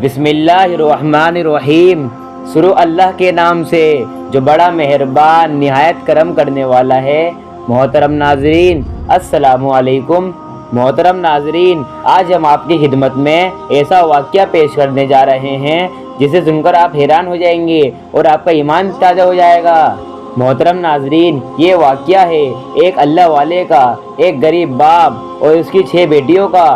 بسم اللہ الرحمن الرحیم۔ شروع اللہ کے نام سے جو بڑا مہربان نہایت کرم کرنے والا ہے۔ محترم ناظرین السلام علیکم۔ محترم ناظرین، آج ہم آپ کی خدمت میں ایسا واقعہ پیش کرنے جا رہے ہیں جسے سن کر آپ حیران ہو جائیں گے اور آپ کا ایمان تازہ ہو جائے گا۔ محترم ناظرین، یہ واقعہ ہے ایک اللہ والے کا، ایک غریب باپ اور اس کی 6 بیٹیوں کا۔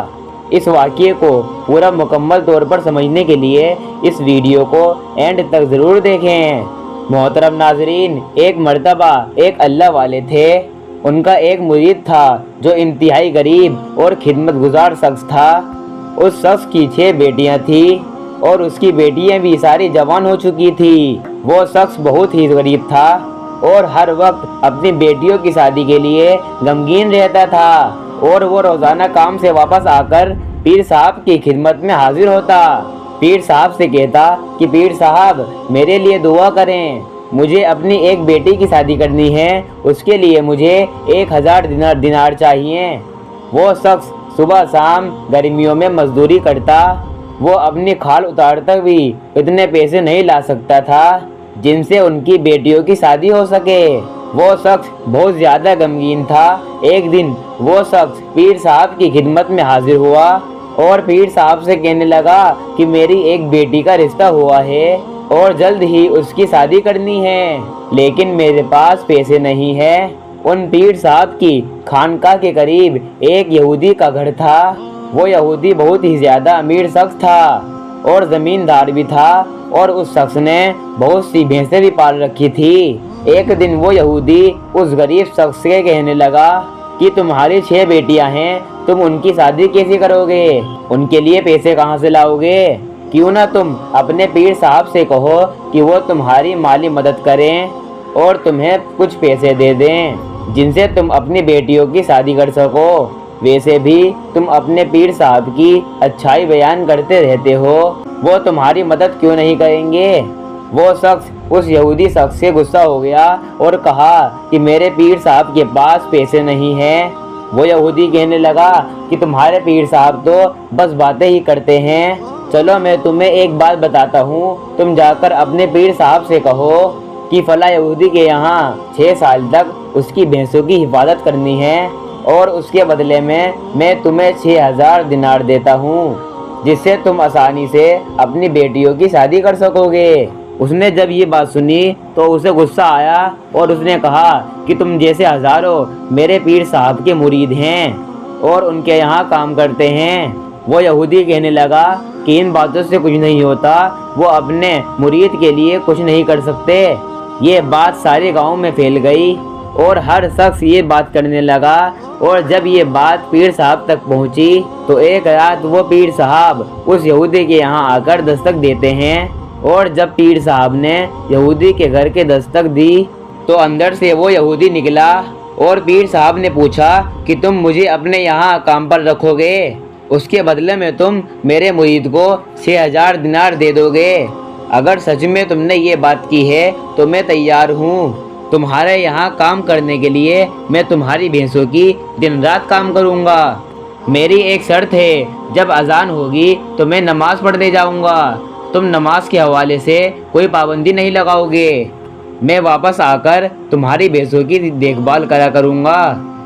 اس واقعے کو پورا مکمل طور پر سمجھنے کے لیے اس ویڈیو کو اینڈ تک ضرور دیکھیں۔ محترم ناظرین، ایک مرتبہ ایک اللہ والے تھے۔ ان کا ایک مرید تھا جو انتہائی غریب اور خدمت گزار شخص تھا۔ اس شخص کی 6 بیٹیاں تھیں اور اس کی بیٹیاں بھی ساری جوان ہو چکی تھی۔ وہ شخص بہت ہی غریب تھا اور ہر وقت اپنی بیٹیوں کی شادی کے لیے غمگین رہتا تھا، اور وہ روزانہ کام سے واپس آ کر پیر صاحب کی خدمت میں حاضر ہوتا۔ پیر صاحب سے کہتا کہ پیر صاحب میرے لیے دعا کریں، مجھے اپنی ایک بیٹی کی شادی کرنی ہے، اس کے لیے مجھے 1000 دینار چاہیے۔ وہ شخص صبح شام گرمیوں میں مزدوری کرتا۔ وہ اپنی کھال اتارتا بھی اتنے پیسے نہیں لا سکتا تھا جن سے ان کی بیٹیوں کی شادی ہو سکے۔ وہ شخص بہت زیادہ غمگین تھا۔ ایک دن وہ شخص پیر صاحب کی خدمت میں حاضر ہوا اور پیر صاحب سے کہنے لگا کہ میری ایک بیٹی کا رشتہ ہوا ہے اور جلد ہی اس کی شادی کرنی ہے، لیکن میرے پاس پیسے نہیں ہیں۔ ان پیر صاحب کی خانقاہ کے قریب ایک یہودی کا گھر تھا۔ وہ یہودی بہت ہی زیادہ امیر شخص تھا اور زمیندار بھی تھا، اور اس شخص نے بہت سی بھینسیں بھی پال رکھی تھی۔ ایک دن وہ یہودی اس غریب شخص سے کہنے لگا کہ تمہاری 6 بیٹیاں ہیں، تم ان کی شادی کیسے کرو گے؟ ان کے لیے پیسے کہاں سے لاؤ گے؟ کیوں نہ تم اپنے پیر صاحب سے کہو کہ وہ تمہاری مالی مدد کریں اور تمہیں کچھ پیسے دے دیں جن سے تم اپنی بیٹیوں کی شادی کر سکو۔ ویسے بھی تم اپنے پیر صاحب کی اچھائی بیان کرتے رہتے ہو، وہ تمہاری مدد کیوں نہیں کریں گے؟ وہ شخص اس یہودی شخص سے غصہ ہو گیا اور کہا کہ میرے پیر صاحب کے پاس پیسے نہیں ہیں۔ وہ یہودی کہنے لگا کہ تمہارے پیر صاحب تو بس باتیں ہی کرتے ہیں۔ چلو میں تمہیں ایک بات بتاتا ہوں، تم جا کر اپنے پیر صاحب سے کہو کہ فلاں یہودی کے یہاں 6 سال تک اس کی بھینسوں کی حفاظت کرنی ہے، اور اس کے بدلے میں تمہیں 6000 دینار دیتا ہوں، جس سے تم آسانی سے اپنی بیٹیوں کی شادی کر سکو گے۔ اس نے جب یہ بات سنی تو اسے غصہ آیا اور اس نے کہا کہ تم جیسے ہزاروں میرے پیر صاحب کے مرید ہیں اور ان کے یہاں کام کرتے ہیں۔ وہ یہودی کہنے لگا کہ ان باتوں سے کچھ نہیں ہوتا، وہ اپنے مرید کے لیے کچھ نہیں کر سکتے۔ یہ بات سارے گاؤں میں پھیل گئی اور ہر شخص یہ بات کرنے لگا، اور جب یہ بات پیر صاحب تک پہنچی تو ایک رات وہ پیر صاحب اس یہودی کے یہاں آ کر دستک دیتے ہیں، اور جب پیر صاحب نے یہودی کے گھر کے دستک دی تو اندر سے وہ یہودی نکلا، اور پیر صاحب نے پوچھا کہ تم مجھے اپنے یہاں کام پر رکھو گے، اس کے بدلے میں تم میرے مرید کو 6000 دینار دے دو گے؟ اگر سچ میں تم نے یہ بات کی ہے تو میں تیار ہوں، تمہارے یہاں کام کرنے کے لیے میں تمہاری بھینسوں کی دن رات کام کروں گا۔ میری ایک شرط ہے، جب اذان ہوگی تو میں نماز پڑھنے جاؤں گا، تم نماز کے حوالے سے کوئی پابندی نہیں لگاؤ گے، میں واپس آ کر تمہاری بھینسوں کی دیکھ بھال کرا کروں گا۔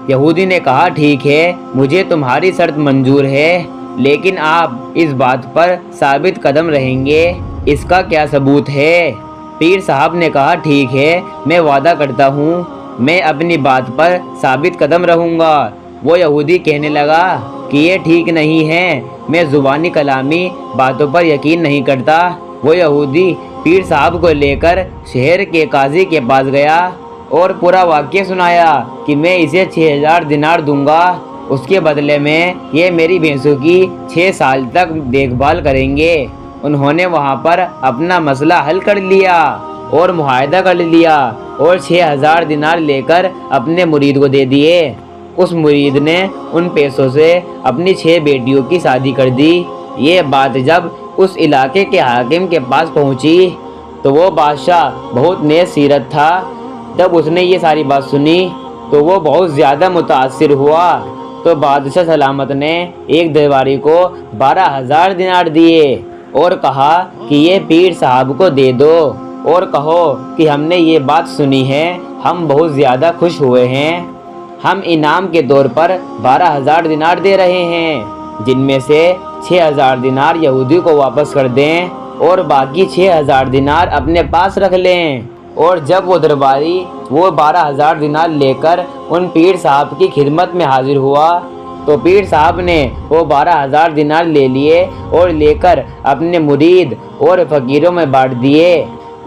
یہودی نے کہا ٹھیک ہے، مجھے تمہاری شرط منظور ہے، لیکن آپ اس بات پر ثابت قدم رہیں گے، اس کا کیا ثبوت ہے؟ پیر صاحب نے کہا ٹھیک ہے، میں وعدہ کرتا ہوں میں اپنی بات پر ثابت قدم رہوں گا۔ وہ یہودی کہنے لگا کہ یہ ٹھیک نہیں ہے، میں زبانی کلامی باتوں پر یقین نہیں کرتا۔ وہ یہودی پیر صاحب کو لے کر شہر کے قاضی کے پاس گیا اور پورا واقعہ سنایا کہ میں اسے 6000 دینار دوں گا، اس کے بدلے میں یہ میری بھینسوں کی 6 سال تک دیکھ بھال کریں گے۔ انہوں نے وہاں پر اپنا مسئلہ حل کر لیا اور معاہدہ کر لیا، اور 6000 دینار لے کر اپنے مرید کو دے دیے۔ اس مرید نے ان پیسوں سے اپنی 6 بیٹیوں کی شادی کر دی۔ یہ بات جب اس علاقے کے حاکم کے پاس پہنچی تو وہ بادشاہ بہت نیک سیرت تھا۔ جب اس نے یہ ساری بات سنی تو وہ بہت زیادہ متاثر ہوا، تو بادشاہ سلامت نے ایک درباری کو 12000 دینار دیے اور کہا کہ یہ پیر صاحب کو دے دو اور کہو کہ ہم نے یہ بات سنی ہے، ہم بہت زیادہ خوش ہوئے ہیں، ہم انعام کے طور پر 12,000 دینار دے رہے ہیں، جن میں سے 6,000 دینار یہودی کو واپس کر دیں اور باقی 6,000 دینار اپنے پاس رکھ لیں۔ اور جب وہ درباری وہ 12,000 دینار لے کر ان پیر صاحب کی خدمت میں حاضر ہوا تو پیر صاحب نے وہ 12,000 دینار لے لیے اور لے کر اپنے مرید اور فقیروں میں بانٹ دیے۔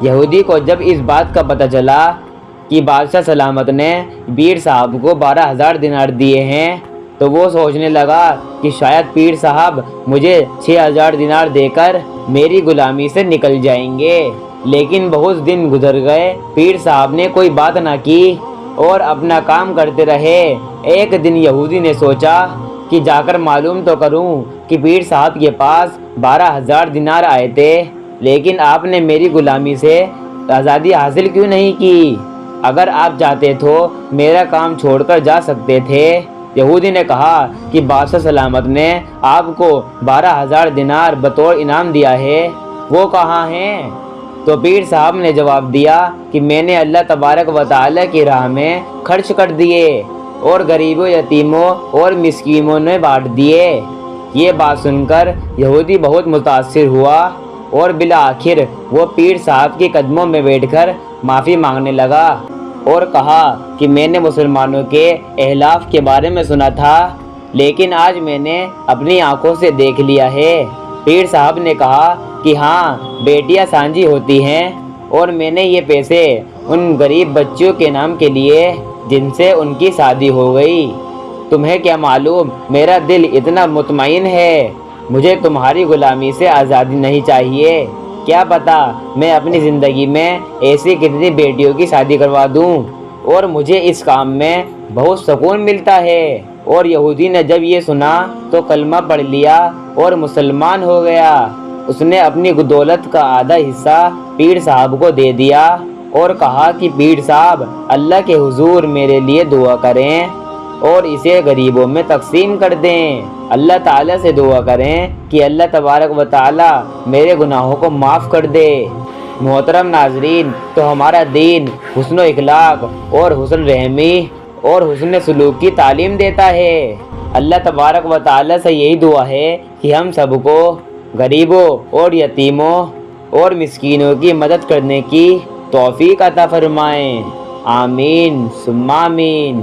یہودی کو جب اس بات کا پتہ چلا کہ بادشاہ سلامت نے پیر صاحب کو 12,000 دینار دیے ہیں تو وہ سوچنے لگا کہ شاید پیر صاحب مجھے 6,000 دینار دے کر میری غلامی سے نکل جائیں گے، لیکن بہت دن گزر گئے، پیر صاحب نے کوئی بات نہ کی اور اپنا کام کرتے رہے۔ ایک دن یہودی نے سوچا کہ جا کر معلوم تو کروں کہ پیر صاحب کے پاس 12,000 دینار آئے تھے، لیکن آپ نے میری غلامی سے آزادی حاصل کیوں نہیں کی؟ اگر آپ چاہتے تو میرا کام چھوڑ کر جا سکتے تھے۔ یہودی نے کہا کہ بادشاہ سلامت نے آپ کو 12,000 دینار بطور انعام دیا ہے، وہ کہاں ہیں؟ تو پیر صاحب نے جواب دیا کہ میں نے اللہ تبارک و تعالی کی راہ میں خرچ کر دیے اور غریبوں، یتیموں اور مسکینوں نے بانٹ دیے۔ یہ بات سن کر یہودی بہت متاثر ہوا اور بالآخر وہ پیر صاحب کے قدموں میں بیٹھ کر معافی مانگنے لگا اور کہا کہ میں نے مسلمانوں کے اخلاق کے بارے میں سنا تھا، لیکن آج میں نے اپنی آنکھوں سے دیکھ لیا ہے۔ پیر صاحب نے کہا کہ ہاں، بیٹیاں سانجی ہوتی ہیں اور میں نے یہ پیسے ان غریب بچیوں کے نام کے لیے جن سے ان کی شادی ہو گئی۔ تمہیں کیا معلوم، میرا دل اتنا مطمئن ہے، مجھے تمہاری غلامی سے آزادی نہیں چاہیے۔ کیا پتا میں اپنی زندگی میں ایسی کتنی بیٹیوں کی شادی کروا دوں، اور مجھے اس کام میں بہت سکون ملتا ہے۔ اور یہودی نے جب یہ سنا تو کلمہ پڑھ لیا اور مسلمان ہو گیا۔ اس نے اپنی دولت کا آدھا حصہ پیر صاحب کو دے دیا اور کہا کہ پیر صاحب اللہ کے حضور میرے لیے دعا کریں اور اسے غریبوں میں تقسیم کر دیں۔ اللہ تعالیٰ سے دعا کریں کہ اللہ تبارک و تعالیٰ میرے گناہوں کو معاف کر دے۔ محترم ناظرین، تو ہمارا دین حسن و اخلاق اور حسن رحمی اور حسن سلوک کی تعلیم دیتا ہے۔ اللہ تبارک و تعالیٰ سے یہی دعا ہے کہ ہم سب کو غریبوں اور یتیموں اور مسکینوں کی مدد کرنے کی توفیق عطا فرمائیں۔ آمین ثم آمین۔